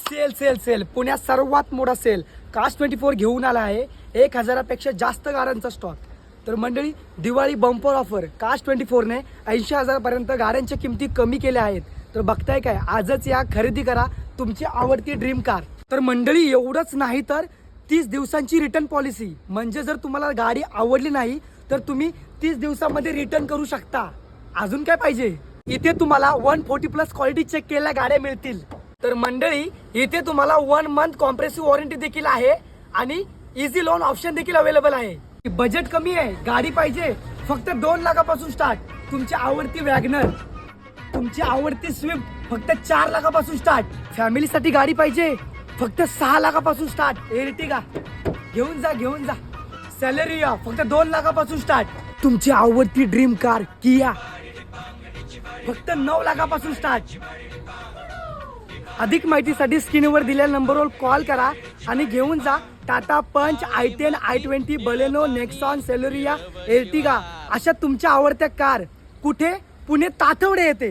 Sale sale sale पुण्यात सर्वात मोठा सेल कास्ट 24 घेऊन आला आहे. 1000पेक्षा जास्त गाड्यांचा स्टॉक. तर मंडळी, दिवाळी बंपर ऑफर कास्ट 24ने 80,000 पर्यंत गाड्यांच्या किमती कमी केल्या आहेत. तर बघताय काय, आजच या खरेदी करा तुमची आवडती ड्रीम कार. तर मंडळी, एवढंच नाही तर 30 दिवसांची रिटर्न पॉलिसी. म्हणजे जर तुम्हाला गाडी आवडली नाही तर तुम्ही 30 दिवसामध्ये रिटर्न करू शकता. अजून काय पाहिजे? इथे तुम्हाला 140+ क्वालिटी चेक केलेल्या गाड्या मिळतील. तर मंडळी, इथे तुम्हाला 1 मंथ कॉम्प्रेसिव्ह वॉरंटी देखील आहे आणि इझी लोन ऑप्शन देखील अवेलेबल आहे. बजेट कमी आहे, गाडी पाहिजे फक्त 2 लाखापासून स्टार्ट. तुमची आवडती वॅगनर, तुमची आवडती स्विफ्ट फक्त 4 लाखापासून स्टार्ट. फॅमिलीसाठी गाडी पाहिजे फक्त 6 लाखापासून स्टार्ट. एर्टिगा घेऊन जा. सेलेरिया फक्त 2 लाखापासून स्टार्ट. तुमची आवडती ड्रीम कार किया फक्त 9 लाखापासून स्टार्ट. अधिक माहितीसाठी स्क्रीनवर दिलेल्या नंबरवर कॉल करा आणि घेऊन जा टाटा पंच, i10, i20, Baleno, Nexon, सेलेरिया, Ertiga अशा तुमच्या आवडत्या कार. कुठे? पुणे तातवडे येते.